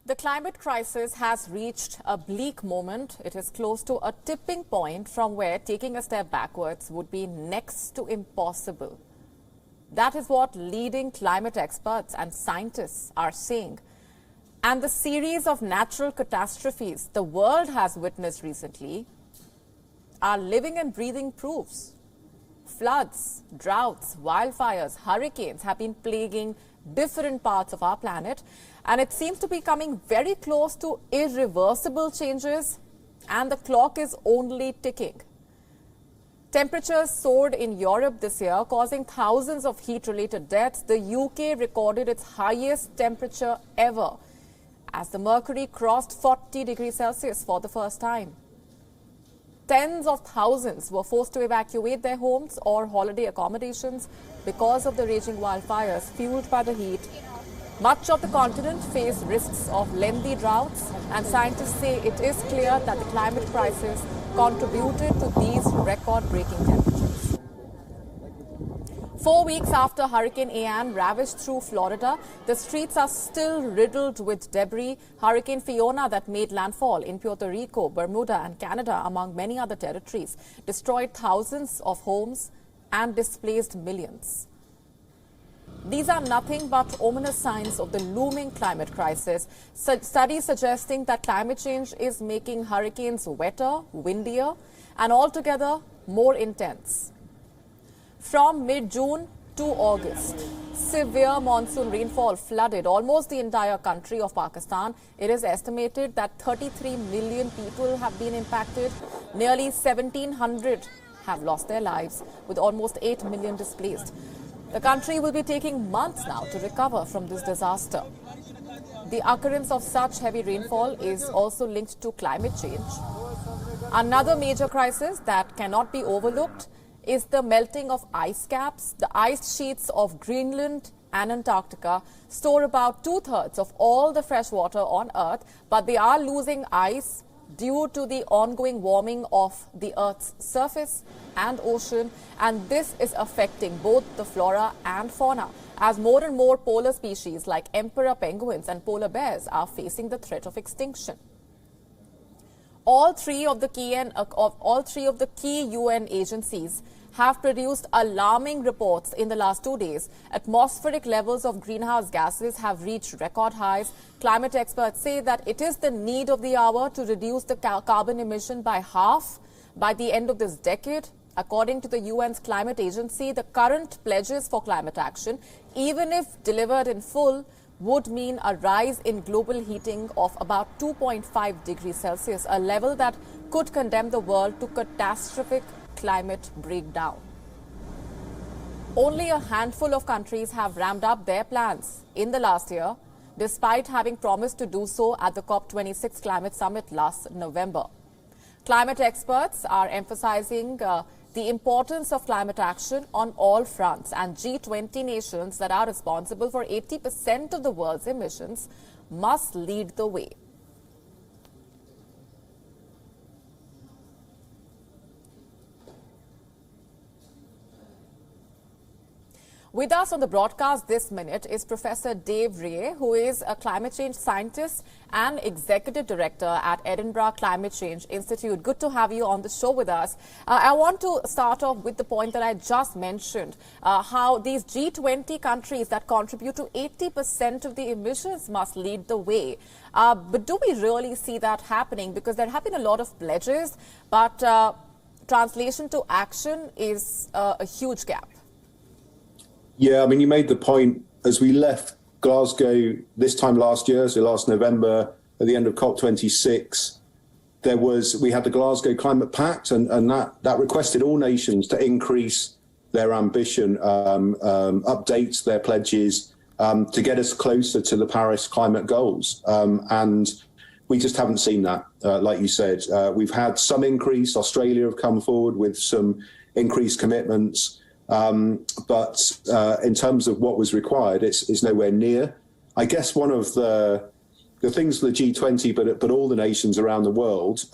The climate crisis has reached a bleak moment. It is close to a tipping point from where taking a step backwards would be next to impossible. That is what leading climate experts and scientists are saying. And the series of natural catastrophes the world has witnessed recently are living and breathing proofs. Floods, droughts, wildfires, hurricanes have been plaguing different parts of our planet, and it seems to be coming very close to irreversible changes, and the clock is only ticking. Temperatures soared in Europe this year, causing thousands of heat-related deaths. The UK recorded its highest temperature ever, as the mercury crossed 40 degrees Celsius for the first time. Tens of thousands were forced to evacuate their homes or holiday accommodations because of the raging wildfires fueled by the heat. Much of the continent faced risks of lengthy droughts, and scientists say it is clear that the climate crisis contributed to these record-breaking temperatures. 4 weeks after Hurricane Ian ravaged through Florida, the streets are still riddled with debris. Hurricane Fiona, that made landfall in Puerto Rico, Bermuda and Canada, among many other territories, destroyed thousands of homes and displaced millions. These are nothing but ominous signs of the looming climate crisis. Studies suggesting that climate change is making hurricanes wetter, windier, and altogether more intense. From mid-June to August, severe monsoon rainfall flooded almost the entire country of Pakistan. It is estimated that 33 million people have been impacted. Nearly 1,700 have lost their lives, with almost 8 million displaced. The country will be taking months now to recover from this disaster. The occurrence of such heavy rainfall is also linked to climate change. Another major crisis that cannot be overlooked is the melting of ice caps. The ice sheets of Greenland and Antarctica store about 2/3 of all the fresh water on Earth, but they are losing ice due to the ongoing warming of the Earth's surface and ocean, and this is affecting both the flora and fauna, as more and more polar species like emperor penguins and polar bears are facing the threat of extinction. All three of the key UN agencies have produced alarming reports in the last 2 days. Atmospheric levels of greenhouse gases have reached record highs. Climate experts say that it is the need of the hour to reduce the carbon emission by half by the end of this decade. According to the UN's climate agency, the current pledges for climate action, even if delivered in full, would mean a rise in global heating of about 2.5 degrees Celsius, a level that could condemn the world to catastrophic climate breakdown. Only a handful of countries have ramped up their plans in the last year, despite having promised to do so at the COP26 climate summit last November. Climate experts are emphasizing the importance of climate action on all fronts, and G20 nations that are responsible for 80% of the world's emissions must lead the way. With us on the broadcast this minute is Professor Dave Ray, who is a climate change scientist and executive director at Edinburgh Climate Change Institute. Good to have you on the show with us. I want to start off with the point that I just mentioned, how these G20 countries that contribute to 80% of the emissions must lead the way. But do we really see that happening? Because there have been a lot of pledges, but translation to action is a huge gap. Yeah, I mean, you made the point as we left Glasgow this time last year, so last November, at the end of COP26, we had the Glasgow Climate Pact, and that requested all nations to increase their ambition, update their pledges to get us closer to the Paris climate goals. And we just haven't seen that, like you said. We've had some increase. Australia have come forward with some increased commitments. But in terms of what was required, it's nowhere near. I guess one of the things for the G20, but all the nations around the world,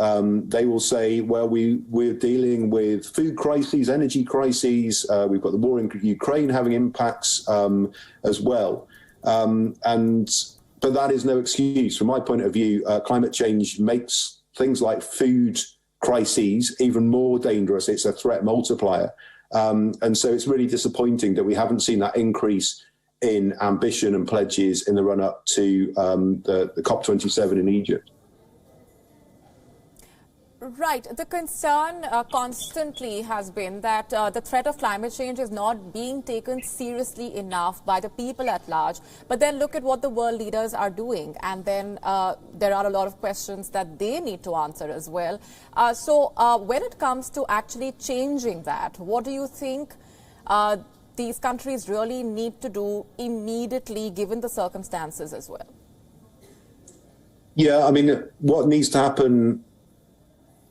they will say, well, we're dealing with food crises, energy crises. We've got the war in Ukraine having impacts as well. And but that is no excuse. From my point of view, climate change makes things like food crises even more dangerous. It's a threat multiplier. And so it's really disappointing that we haven't seen that increase in ambition and pledges in the run-up to the COP27 in Egypt. Right. The concern constantly has been that the threat of climate change is not being taken seriously enough by the people at large. But then look at what the world leaders are doing. And then there are a lot of questions that they need to answer as well. So when it comes to actually changing that, what do you think these countries really need to do immediately, given the circumstances as well? Yeah, I mean, what needs to happen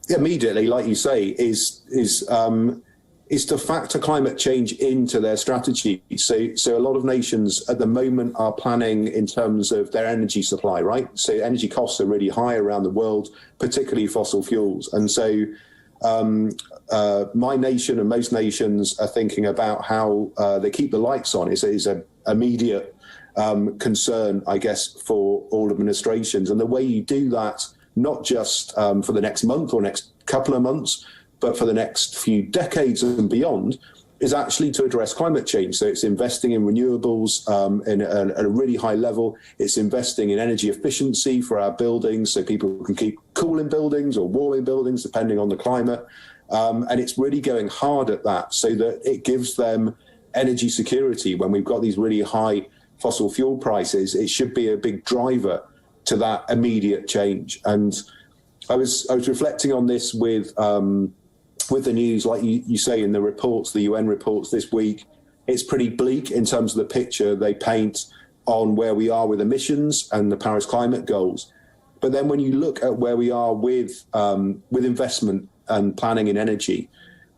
immediately, like you say, is to factor climate change into their strategy. So a lot of nations at the moment are planning in terms of their energy supply, right? So energy costs are really high around the world, particularly fossil fuels. And so my nation and most nations are thinking about how they keep the lights on. It's an immediate concern, I guess, for all administrations. And the way you do that, not just for the next month or next couple of months, but for the next few decades and beyond, is actually to address climate change. So it's investing in renewables at a really high level. It's investing in energy efficiency for our buildings so people can keep cool in buildings or warm in buildings, depending on the climate. And it's really going hard at that so that it gives them energy security. When we've got these really high fossil fuel prices, it should be a big driver to that immediate change. And I was reflecting on this with the news, like you say in the reports, the UN reports this week. It's pretty bleak in terms of the picture they paint on where we are with emissions and the Paris climate goals. But then when you look at where we are with investment and planning in energy,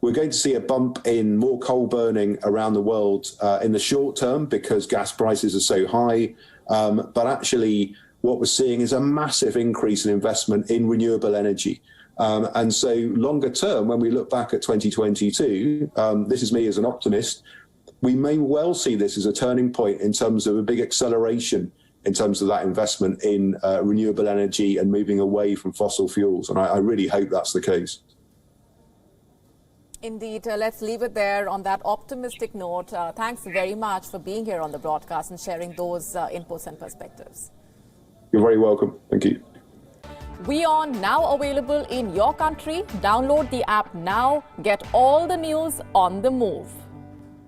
we're going to see a bump in more coal burning around the world in the short term because gas prices are so high. But actually, what we're seeing is a massive increase in investment in renewable energy. And so longer term, when we look back at 2022, this is me as an optimist, we may well see this as a turning point in terms of a big acceleration in terms of that investment in renewable energy and moving away from fossil fuels. And I really hope that's the case. Indeed. Let's leave it there on that optimistic note. Thanks very much for being here on the broadcast and sharing those inputs and perspectives. You're very welcome. Thank you. WION now available in your country. Download the app now. Get all the news on the move.